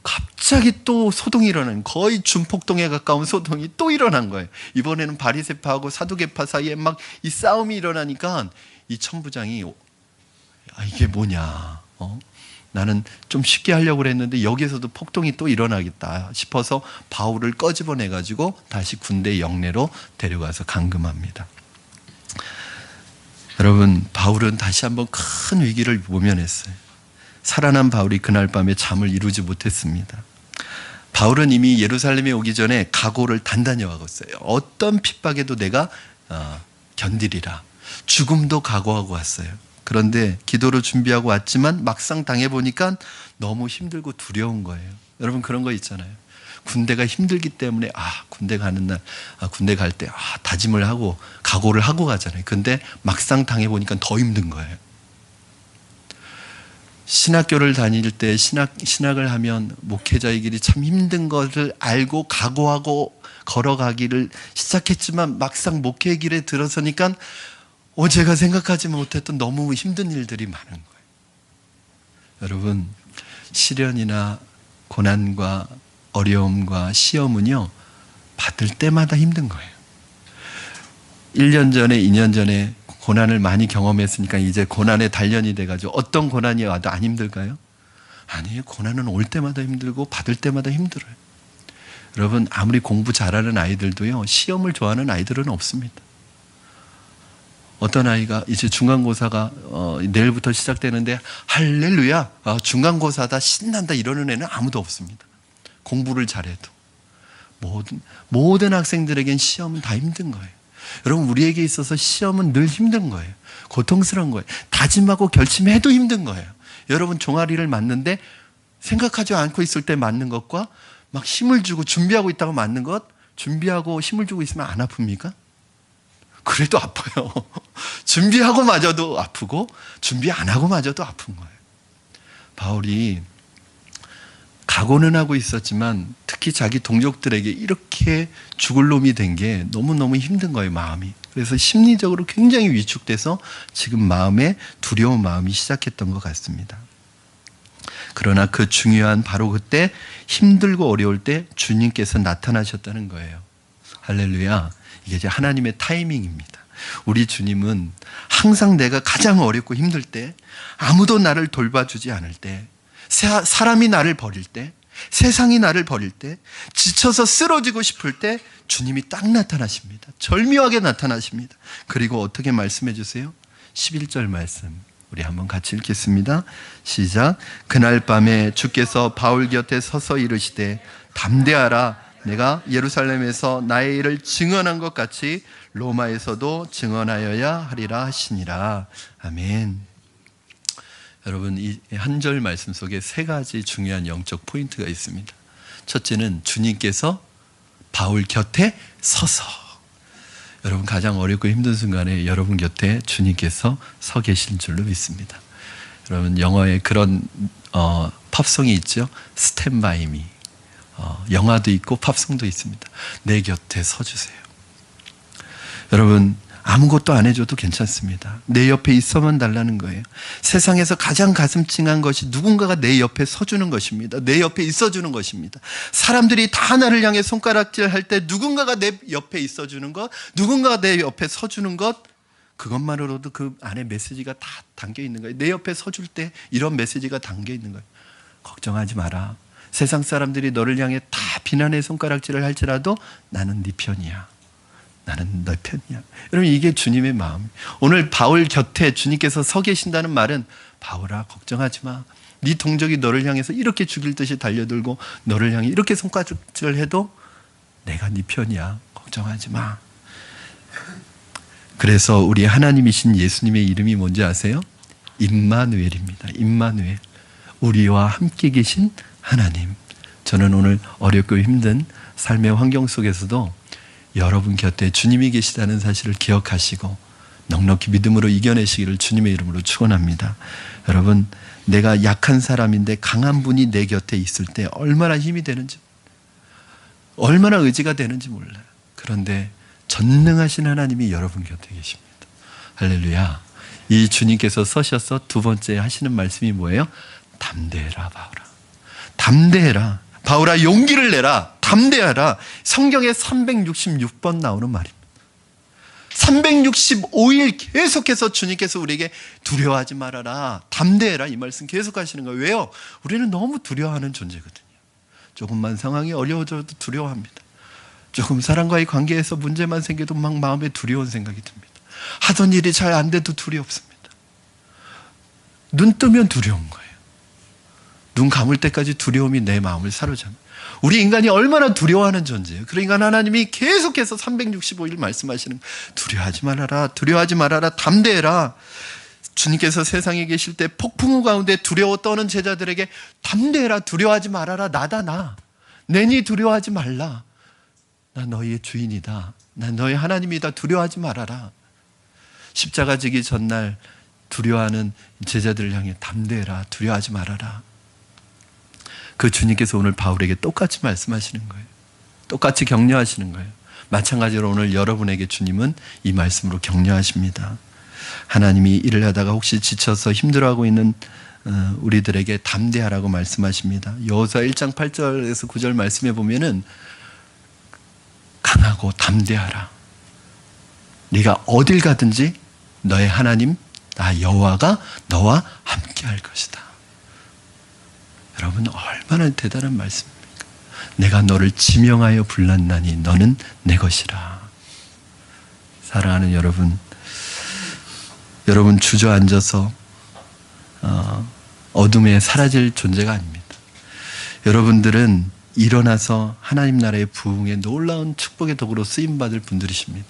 갑자기 또 소동이 일어나는, 거의 준폭동에 가까운 소동이 또 일어난 거예요. 이번에는 바리새파하고 사두개파 사이에 막 이 싸움이 일어나니까 이 천부장이 이게 뭐냐, 나는 좀 쉽게 하려고 그랬는데 여기에서도 폭동이 또 일어나겠다 싶어서 바울을 꺼집어내가지고 다시 군대 영내로 데려가서 감금합니다. 여러분, 바울은 다시 한번 큰 위기를 모면했어요. 살아난 바울이 그날 밤에 잠을 이루지 못했습니다. 바울은 이미 예루살렘에 오기 전에 각오를 단단히 하고 있어요. 어떤 핍박에도 내가 견디리라. 죽음도 각오하고 왔어요. 그런데 기도로 준비하고 왔지만 막상 당해보니까 너무 힘들고 두려운 거예요. 여러분, 그런 거 있잖아요. 군대가 힘들기 때문에 군대 가는 날, 군대 갈 때 다짐을 하고 각오를 하고 가잖아요. 근데 막상 당해보니까 더 힘든 거예요. 신학교를 다닐 때 신학을 하면 목회자의 길이 참 힘든 것을 알고 각오하고 걸어가기를 시작했지만 막상 목회의 길에 들어서니까 제가 생각하지 못했던 너무 힘든 일들이 많은 거예요. 여러분, 시련이나 고난과 어려움과 시험은요, 받을 때마다 힘든 거예요. 1년 전에 2년 전에 고난을 많이 경험했으니까 이제 고난의 단련이 돼가지고 어떤 고난이 와도 안 힘들까요? 아니에요. 고난은 올 때마다 힘들고 받을 때마다 힘들어요. 여러분, 아무리 공부 잘하는 아이들도요, 시험을 좋아하는 아이들은 없습니다. 어떤 아이가 이제 중간고사가 내일부터 시작되는데 할렐루야, 중간고사다, 신난다 이러는 애는 아무도 없습니다. 공부를 잘해도. 모든 학생들에겐 시험은 다 힘든 거예요. 여러분, 우리에게 있어서 시험은 늘 힘든 거예요. 고통스러운 거예요. 다짐하고 결심해도 힘든 거예요. 여러분, 종아리를 맞는데 생각하지 않고 있을 때 맞는 것과 막 힘을 주고 준비하고 있다고 맞는 것, 준비하고 힘을 주고 있으면 안 아픕니까? 그래도 아파요. 준비하고 맞아도 아프고 준비 안 하고 맞아도 아픈 거예요. 바울이 각오는 하고 있었지만 특히 자기 동족들에게 이렇게 죽을 놈이 된 게 너무너무 힘든 거예요, 마음이. 그래서 심리적으로 굉장히 위축돼서 지금 마음에 두려운 마음이 시작했던 것 같습니다. 그러나 그 중요한 바로 그때 힘들고 어려울 때 주님께서 나타나셨다는 거예요. 할렐루야. 이게 이제 하나님의 타이밍입니다. 우리 주님은 항상 내가 가장 어렵고 힘들 때, 아무도 나를 돌봐주지 않을 때, 사람이 나를 버릴 때, 세상이 나를 버릴 때, 지쳐서 쓰러지고 싶을 때 주님이 딱 나타나십니다. 절묘하게 나타나십니다. 그리고 어떻게 말씀해 주세요? 11절 말씀 우리 한번 같이 읽겠습니다. 시작. 그날 밤에 주께서 바울 곁에 서서 이르시되 담대하라. 내가 예루살렘에서 나의 일을 증언한 것 같이 로마에서도 증언하여야 하리라 하시니라. 아멘. 여러분, 이 한 절 말씀 속에 세 가지 중요한 영적 포인트가 있습니다. 첫째는 주님께서 바울 곁에 서서. 여러분, 가장 어렵고 힘든 순간에 여러분 곁에 주님께서 서 계신 줄로 믿습니다. 여러분, 영어에 그런 팝송이 있죠. Stand by me. 영화도 있고 팝송도 있습니다. 내 곁에 서주세요. 여러분, 아무것도 안 해줘도 괜찮습니다. 내 옆에 있어만 달라는 거예요. 세상에서 가장 가슴 찡한 것이 누군가가 내 옆에 서주는 것입니다. 내 옆에 있어주는 것입니다. 사람들이 다 나를 향해 손가락질 할 때 누군가가 내 옆에 있어주는 것, 누군가가 내 옆에 서주는 것, 그것만으로도 그 안에 메시지가 다 담겨 있는 거예요. 내 옆에 서줄 때 이런 메시지가 담겨 있는 거예요. 걱정하지 마라. 세상 사람들이 너를 향해 다 비난의 손가락질을 할지라도 나는 네 편이야. 나는 너 편이야. 여러분, 이게 주님의 마음. 오늘 바울 곁에 주님께서 서 계신다는 말은, 바울아, 걱정하지 마. 네 동족이 너를 향해서 이렇게 죽일 듯이 달려들고 너를 향해 이렇게 손가락질을 해도 내가 네 편이야. 걱정하지 마. 그래서 우리 하나님이신 예수님의 이름이 뭔지 아세요? 임마누엘입니다. 임마누엘. 우리와 함께 계신 하나님. 저는 오늘 어렵고 힘든 삶의 환경 속에서도 여러분 곁에 주님이 계시다는 사실을 기억하시고 넉넉히 믿음으로 이겨내시기를 주님의 이름으로 축원합니다. 여러분, 내가 약한 사람인데 강한 분이 내 곁에 있을 때 얼마나 힘이 되는지, 얼마나 의지가 되는지 몰라요. 그런데 전능하신 하나님이 여러분 곁에 계십니다. 할렐루야. 이 주님께서 서셔서 두 번째 하시는 말씀이 뭐예요? 담대해라, 바울아. 담대해라. 바울아, 용기를 내라. 담대하라. 성경에 366번 나오는 말입니다. 365일 계속해서 주님께서 우리에게 두려워하지 말아라, 담대해라, 이 말씀 계속 하시는 거예요. 왜요? 우리는 너무 두려워하는 존재거든요. 조금만 상황이 어려워져도 두려워합니다. 조금 사람과의 관계에서 문제만 생겨도 막 마음에 두려운 생각이 듭니다. 하던 일이 잘 안 돼도 두렵습니다. 눈 뜨면 두려운 거예요. 눈 감을 때까지 두려움이 내 마음을 사로잡아요. 우리 인간이 얼마나 두려워하는 존재예요. 그러니까 하나님이 계속해서 365일 말씀하시는 거예요. 두려워하지 말아라. 두려워하지 말아라. 담대해라. 주님께서 세상에 계실 때 폭풍우 가운데 두려워 떠는 제자들에게 담대해라. 두려워하지 말아라. 나다 나. 내니 두려워하지 말라. 나 너희의 주인이다. 나 너희 하나님이다. 두려워하지 말아라. 십자가 지기 전날 두려워하는 제자들을 향해 담대해라. 두려워하지 말아라. 그 주님께서 오늘 바울에게 똑같이 말씀하시는 거예요. 똑같이 격려하시는 거예요. 마찬가지로 오늘 여러분에게 주님은 이 말씀으로 격려하십니다. 하나님이 일을 하다가 혹시 지쳐서 힘들어하고 있는 우리들에게 담대하라고 말씀하십니다. 여호수아 1장 8절에서 9절 말씀해 보면은 강하고 담대하라. 네가 어딜 가든지 너의 하나님 나 여호와가 너와 함께 할 것이다. 여러분 얼마나 대단한 말씀입니까? 내가 너를 지명하여 불렀나니 너는 내 것이라. 사랑하는 여러분, 여러분 주저앉아서 어둠에 사라질 존재가 아닙니다. 여러분들은 일어나서 하나님 나라의 부흥의 놀라운 축복의 도구로 쓰임받을 분들이십니다.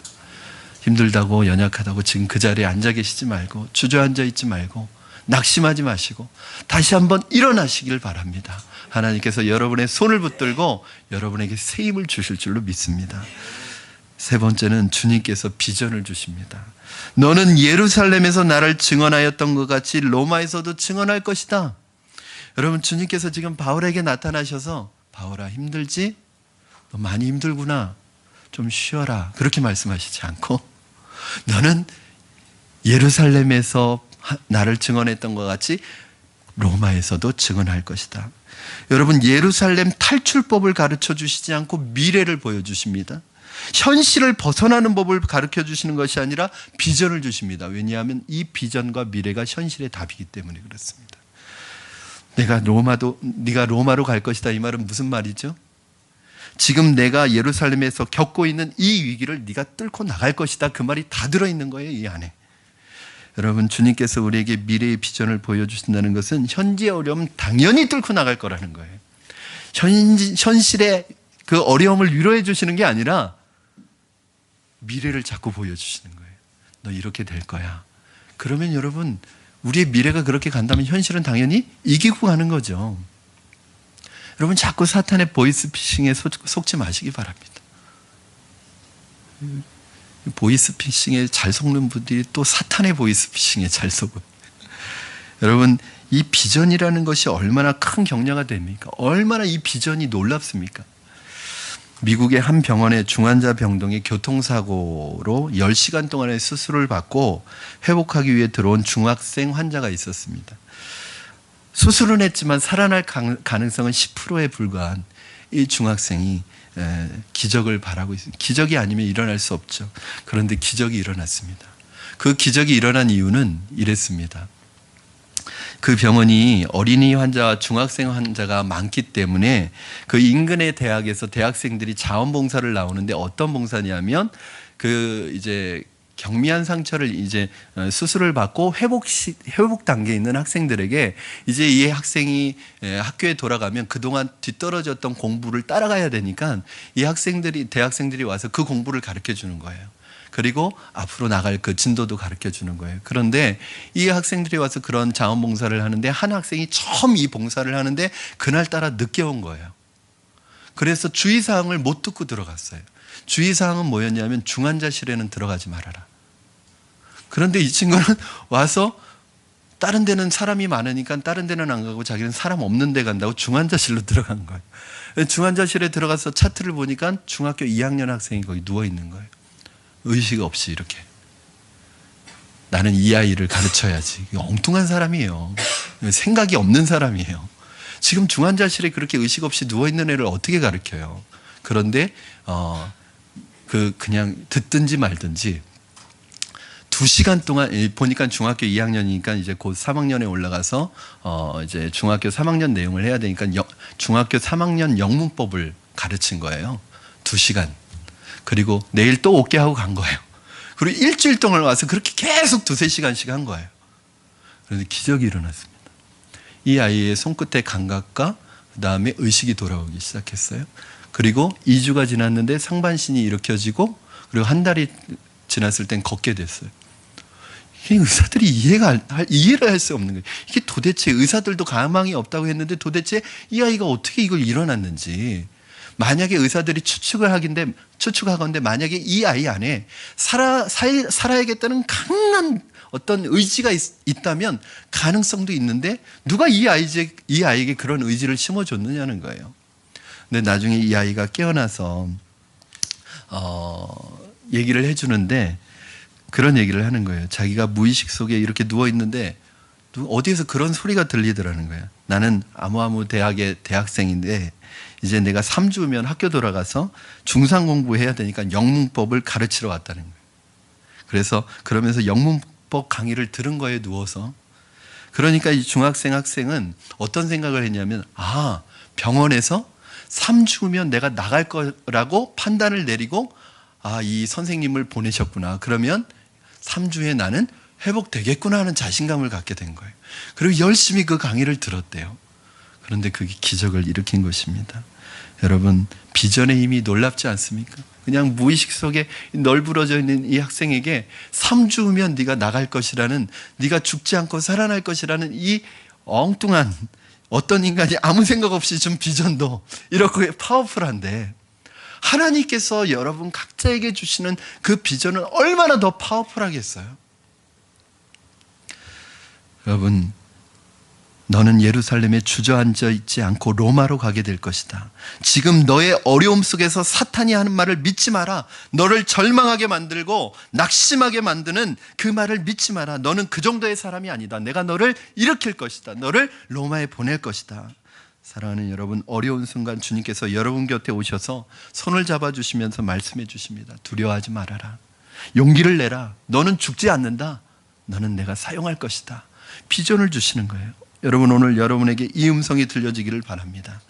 힘들다고 연약하다고 지금 그 자리에 앉아 계시지 말고 주저앉아 있지 말고 낙심하지 마시고 다시 한번 일어나시길 바랍니다. 하나님께서 여러분의 손을 붙들고 여러분에게 새 힘을 주실 줄로 믿습니다. 세 번째는 주님께서 비전을 주십니다. 너는 예루살렘에서 나를 증언하였던 것 같이 로마에서도 증언할 것이다. 여러분 주님께서 지금 바울에게 나타나셔서 바울아 힘들지? 너 많이 힘들구나. 좀 쉬어라. 그렇게 말씀하시지 않고 너는 예루살렘에서 나를 증언했던 것 같이 로마에서도 증언할 것이다. 여러분 예루살렘 탈출법을 가르쳐 주시지 않고 미래를 보여주십니다. 현실을 벗어나는 법을 가르쳐 주시는 것이 아니라 비전을 주십니다. 왜냐하면 이 비전과 미래가 현실의 답이기 때문에 그렇습니다. 네가 로마로 갈 것이다. 이 말은 무슨 말이죠? 지금 내가 예루살렘에서 겪고 있는 이 위기를 네가 뚫고 나갈 것이다. 그 말이 다 들어있는 거예요. 이 안에. 여러분 주님께서 우리에게 미래의 비전을 보여주신다는 것은 현재의 어려움 당연히 뚫고 나갈 거라는 거예요. 현실의 그 어려움을 위로해 주시는 게 아니라 미래를 자꾸 보여주시는 거예요. 너 이렇게 될 거야. 그러면 여러분 우리의 미래가 그렇게 간다면 현실은 당연히 이기고 가는 거죠. 여러분 자꾸 사탄의 보이스피싱에 속지 마시기 바랍니다. 보이스피싱에 잘 속는 분들이 또 사탄의 보이스피싱에 잘 속어요. 여러분 이 비전이라는 것이 얼마나 큰 격려가 됩니까? 얼마나 이 비전이 놀랍습니까? 미국의 한 병원의 중환자 병동이 교통사고로 10시간 동안의 수술을 받고 회복하기 위해 들어온 중학생 환자가 있었습니다. 수술은 했지만 살아날 가능성은 10%에 불과한 이 중학생이 기적을 바라고 있습니다. 기적이 아니면 일어날 수 없죠. 그런데 기적이 일어났습니다. 그 기적이 일어난 이유는 이랬습니다. 그 병원이 어린이 환자와 중학생 환자가 많기 때문에 그 인근의 대학에서 대학생들이 자원봉사를 나오는데 어떤 봉사냐면 그 이제 경미한 상처를 이제 수술을 받고 회복 단계에 있는 학생들에게 이제 이 학생이 학교에 돌아가면 그동안 뒤떨어졌던 공부를 따라가야 되니까 이 대학생들이 와서 그 공부를 가르쳐 주는 거예요. 그리고 앞으로 나갈 그 진도도 가르쳐 주는 거예요. 그런데 이 학생들이 와서 그런 자원봉사를 하는데 한 학생이 처음 이 봉사를 하는데 그날따라 늦게 온 거예요. 그래서 주의사항을 못 듣고 들어갔어요. 주의사항은 뭐였냐면 중환자실에는 들어가지 말아라. 그런데 이 친구는 와서 다른 데는 사람이 많으니까 다른 데는 안 가고 자기는 사람 없는 데 간다고 중환자실로 들어간 거예요. 중환자실에 들어가서 차트를 보니까 중학교 2학년 학생이 거기 누워 있는 거예요. 의식 없이 이렇게. 나는 이 아이를 가르쳐야지. 엉뚱한 사람이에요. 생각이 없는 사람이에요. 지금 중환자실에 그렇게 의식 없이 누워있는 애를 어떻게 가르쳐요? 그런데 그냥 듣든지 말든지 2시간 동안 보니까 중학교 2학년이니까 이제 곧 3학년에 올라가서 이제 중학교 3학년 내용을 해야 되니까 중학교 3학년 영문법을 가르친 거예요. 2시간. 그리고 내일 또 오게 하고 간 거예요. 그리고 일주일 동안 와서 그렇게 계속 2-3시간씩 한 거예요. 그런데 기적이 일어났습니다. 이 아이의 손끝의 감각과 그 다음에 의식이 돌아오기 시작했어요. 그리고 2주가 지났는데 상반신이 일으켜지고, 그리고 한 달이 지났을 땐 걷게 됐어요. 이게 의사들이 이해를 할 수 없는 거예요. 이게 도대체, 의사들도 가망이 없다고 했는데 도대체 이 아이가 어떻게 이걸 일어났는지. 만약에 의사들이 추측하건대 만약에 이 아이 안에 살아야겠다는 강한 어떤 의지가 있다면 가능성도 있는데, 누가 이 아이에게 그런 의지를 심어줬느냐는 거예요. 근데 나중에 이 아이가 깨어나서 얘기를 해주는데 그런 얘기를 하는 거예요. 자기가 무의식 속에 이렇게 누워 있는데 어디에서 그런 소리가 들리더라는 거예요. 나는 아무 대학의 대학생인데 이제 내가 3주 후면 학교 돌아가서 중상 공부해야 되니까 영문법을 가르치러 왔다는 거예요. 그래서 그러면서 영문법 강의를 들은 거에 누워서, 그러니까 이 중학생 학생은 어떤 생각을 했냐면, 병원에서 3주 후면 내가 나갈 거라고 판단을 내리고, 이 선생님을 보내셨구나. 그러면 3주에 나는 회복되겠구나 하는 자신감을 갖게 된 거예요. 그리고 열심히 그 강의를 들었대요. 그런데 그게 기적을 일으킨 것입니다. 여러분, 비전의 힘이 놀랍지 않습니까? 그냥 무의식 속에 널브러져 있는 이 학생에게 3주 후면 네가 나갈 것이라는, 네가 죽지 않고 살아날 것이라는 이 엉뚱한, 어떤 인간이 아무 생각 없이 준 비전도 이렇게 파워풀한데, 하나님께서 여러분 각자에게 주시는 그 비전은 얼마나 더 파워풀하겠어요? 여러분, 너는 예루살렘에 주저앉아 있지 않고 로마로 가게 될 것이다. 지금 너의 어려움 속에서 사탄이 하는 말을 믿지 마라. 너를 절망하게 만들고 낙심하게 만드는 그 말을 믿지 마라. 너는 그 정도의 사람이 아니다. 내가 너를 일으킬 것이다. 너를 로마에 보낼 것이다. 사랑하는 여러분, 어려운 순간 주님께서 여러분 곁에 오셔서 손을 잡아주시면서 말씀해 주십니다. 두려워하지 말아라. 용기를 내라. 너는 죽지 않는다. 너는 내가 사용할 것이다. 비전을 주시는 거예요. 여러분, 오늘 여러분에게 이 음성이 들려지기를 바랍니다.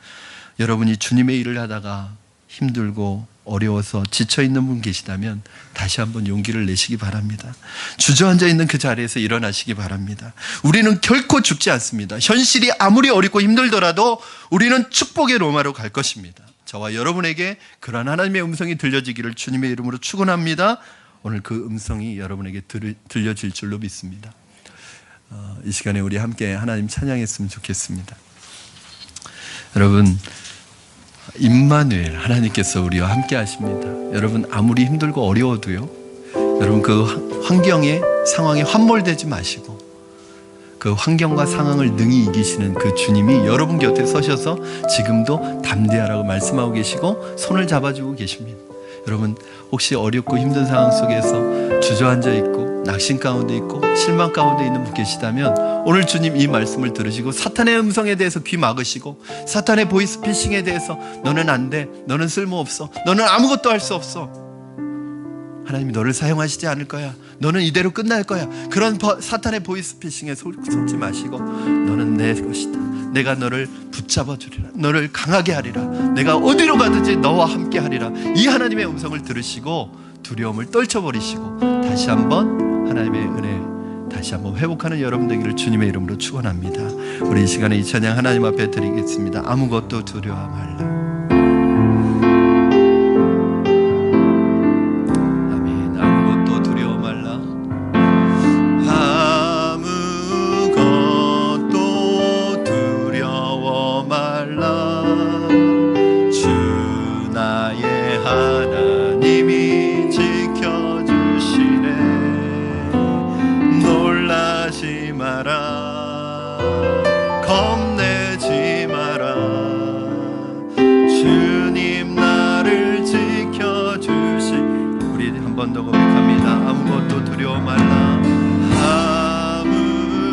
여러분이 주님의 일을 하다가 힘들고 어려워서 지쳐있는 분 계시다면 다시 한번 용기를 내시기 바랍니다. 주저앉아 있는 그 자리에서 일어나시기 바랍니다. 우리는 결코 죽지 않습니다. 현실이 아무리 어렵고 힘들더라도 우리는 축복의 로마로 갈 것입니다. 저와 여러분에게 그러한 하나님의 음성이 들려지기를 주님의 이름으로 축원합니다. 오늘 그 음성이 여러분에게 들려질 줄로 믿습니다. 이 시간에 우리 함께 하나님 찬양했으면 좋겠습니다. 여러분, 임마누엘, 하나님께서 우리와 함께 하십니다. 여러분, 아무리 힘들고 어려워도요, 여러분 그 환경에, 상황에 함몰되지 마시고 그 환경과 상황을 능히 이기시는 그 주님이 여러분 곁에 서셔서 지금도 담대하라고 말씀하고 계시고 손을 잡아주고 계십니다. 여러분, 혹시 어렵고 힘든 상황 속에서 주저앉아 있고 낙심 가운데 있고 실망 가운데 있는 분 계시다면 오늘 주님 이 말씀을 들으시고 사탄의 음성에 대해서 귀 막으시고 사탄의 보이스피싱에 대해서 너는 안 돼, 너는 쓸모없어, 너는 아무것도 할 수 없어, 하나님이 너를 사용하시지 않을 거야, 너는 이대로 끝날 거야, 그런 사탄의 보이스피싱에 속지 마시고 너는 내 것이다, 내가 너를 붙잡아 주리라, 너를 강하게 하리라, 내가 어디로 가든지 너와 함께 하리라. 이 하나님의 음성을 들으시고 두려움을 떨쳐버리시고 다시 한번 하나님의 은혜 다시 한번 회복하는 여러분 되기를 주님의 이름으로 축원합니다. 우리 이 시간에 이 찬양 하나님 앞에 드리겠습니다. 아무것도 두려워 말라. 아멘. 아무것도 두려워 말라. 아무것도 두려워 말라. 주 나의 하나님이 지켜주시네. 놀라지 마라, 겁내지 마라. 주님 나를 지켜주시. 우리 한 번 더 고백합니다. 아무것도 두려워 말라.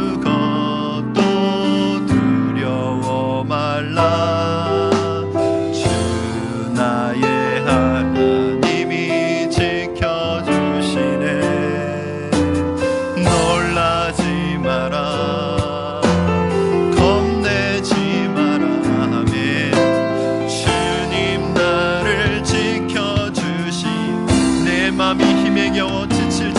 아무것도 두려워 말라. 주 나의 하나님이 지켜주시네. 놀라지 마라, 겁내지 마라. 아멘. 주님 나를 지켜주시. 내 맘이 힘에 겨워 지칠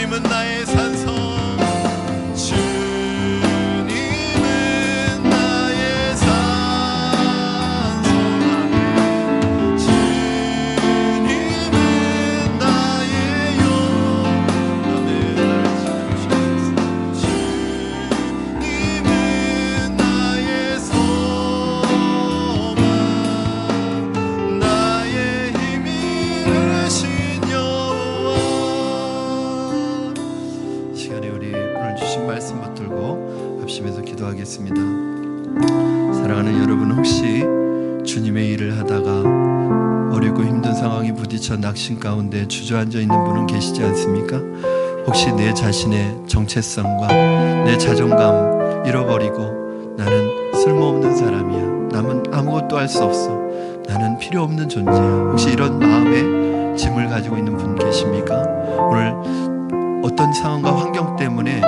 주님은 나의 산성, 주님은 나의 산성, 주님은 나의 영광을 주셨소. 주님은 나의 소망, 나의 힘이 되신 여호와. 시간에 우리 오늘 주신 말씀 붙들고 합심해서 기도하겠습니다. 사랑하는 여러분, 혹시 주님의 일을 하다가 어렵고 힘든 상황에 부딪혀 낙심 가운데 주저앉아 있는 분은 계시지 않습니까? 혹시 내 자신의 정체성과 내 자존감 잃어버리고 나는 쓸모없는 사람이야, 남은 아무것도 할 수 없어, 나는 필요 없는 존재야, 혹시 이런 마음의 짐을 가지고 있는 분 계십니까? 오늘 어떤 상황과 환경 때문에,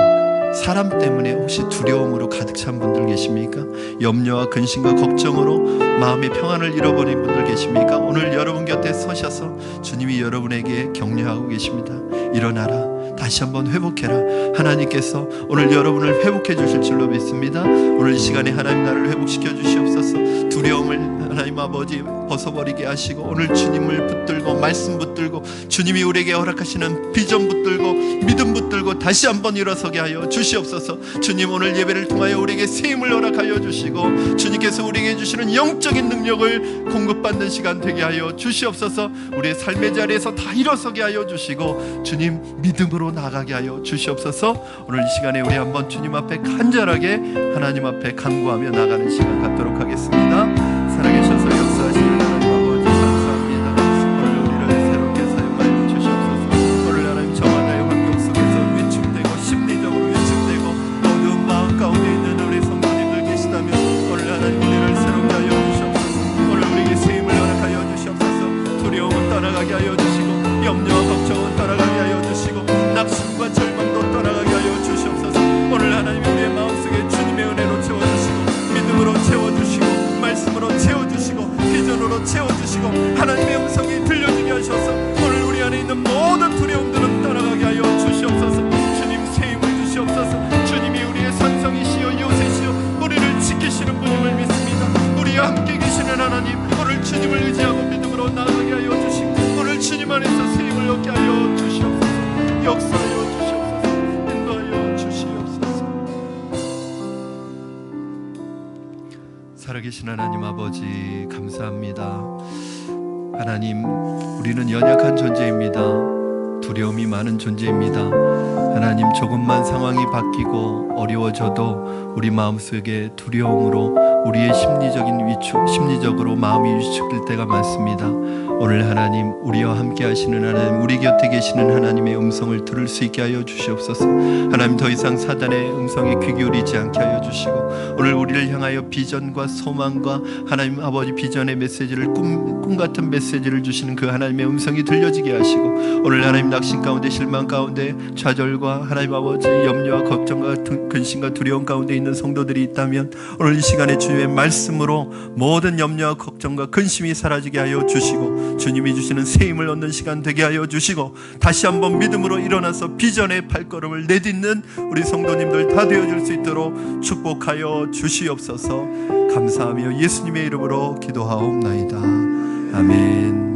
사람 때문에 혹시 두려움으로 가득 찬 분들 계십니까? 염려와 근심과 걱정으로 마음의 평안을 잃어버린 분들 계십니까? 오늘 여러분 곁에 서셔서 주님이 여러분에게 격려하고 계십니다. 일어나라, 다시 한번 회복해라. 하나님께서 오늘 여러분을 회복해 주실 줄로 믿습니다. 오늘 이 시간에 하나님 나를 회복시켜 주시옵소서. 두려움을 하나님 아버지 벗어버리게 하시고, 오늘 주님을 붙들고 말씀 붙들고 주님이 우리에게 허락하시는 비전 붙들고 믿음 붙들고 다시 한번 일어서게 하여 주시옵소서. 주님, 오늘 예배를 통하여 우리에게 세임을 허락하여 주시고 주님께서 우리에게 주시는 영적인 능력을 공급받는 시간 되게 하여 주시옵소서. 우리의 삶의 자리에서 다 일어서게 하여 주시고 주님 믿음으로 나가게 하여 주시옵소서. 오늘 이 시간에 우리 한번 주님 앞에 간절하게 하나님 앞에 간구하며 나가는 시간 갖도록 하겠습니다. 살아계셔서 역사하시는 하나님 아버지 감사합니다. 오늘 우리를 새롭게 사용하여 주시옵소서. 오늘 하나님 저와 나의 환경 속에서 위축되고 심리적으로 위축되고 어두운 마음 가운데 있는 우리 성도님들 계시다면 오늘 하나님 우리를 새롭게 하여 주시옵소서. 오늘 우리에게 세임을 허락하여 주시옵소서. 두려움은 떠나가게 하여 주시고 염려와 걱정은 떠나가게 하여 주시고 낙심과 절망도 떠나가게 하여 주시옵소서. 오늘 하나님 우리의 마음속에 주님의 은혜로 채워주시고 믿음으로 채워주시고 말씀으로 채워주시고 비전으로 채워주시고 하나님의 음성이 들려지게 하셔서 오늘 우리 안에 있는 모든 두려움들은 떠나가게 하여 주시옵소서. 주님 세임을 주시옵소서. 주님이 우리의 산성이시여 요새시여 우리를 지키시는 분임을 믿습니다. 우리와 함께 계시는 하나님, 오늘 주님을 의지하고 믿음으로 나아가게 하여 주시고 오늘 주님 안에서 세임을 얻게 하여 주시옵소서. 역사하여 주시옵소서. 인도하여 주시옵소서. 살아계신 하나님 아버지 감사합니다. 하나님, 우리는 연약한 존재입니다. 두려움이 많은 존재입니다. 하나님, 조금만 상황이 바뀌고 어려워져도 우리 마음속에 두려움으로 우리의 심리적으로 마음이 위축될 때가 많습니다. 오늘 하나님, 우리와 함께 하시는 하나님, 우리 곁에 계시는 하나님의 음성을 들을 수 있게 하여 주시옵소서. 하나님, 더 이상 사단의 음성에 귀 기울이지 않게 하여 주시고 오늘 우리를 향하여 비전과 소망과 하나님 아버지 비전의 메시지를 꿈 같은 메시지를 주시는 그 하나님의 음성이 들려지게 하시고 오늘 하나님 낙심 가운데 실망 가운데 좌절과 하나님 아버지 염려와 걱정과 근심과 두려움 가운데 있는 성도들이 있다면 오늘 이 시간에 주님의 말씀으로 모든 염려와 걱정과 근심이 사라지게 하여 주시고 주님이 주시는 세임을 얻는 시간 되게 하여 주시고 다시 한번 믿음으로 일어나서 비전의 발걸음을 내딛는 우리 성도님들 다 되어줄 수 있도록 축복하여 주시옵소서. 감사하며 예수님의 이름으로 기도하옵나이다. 아멘.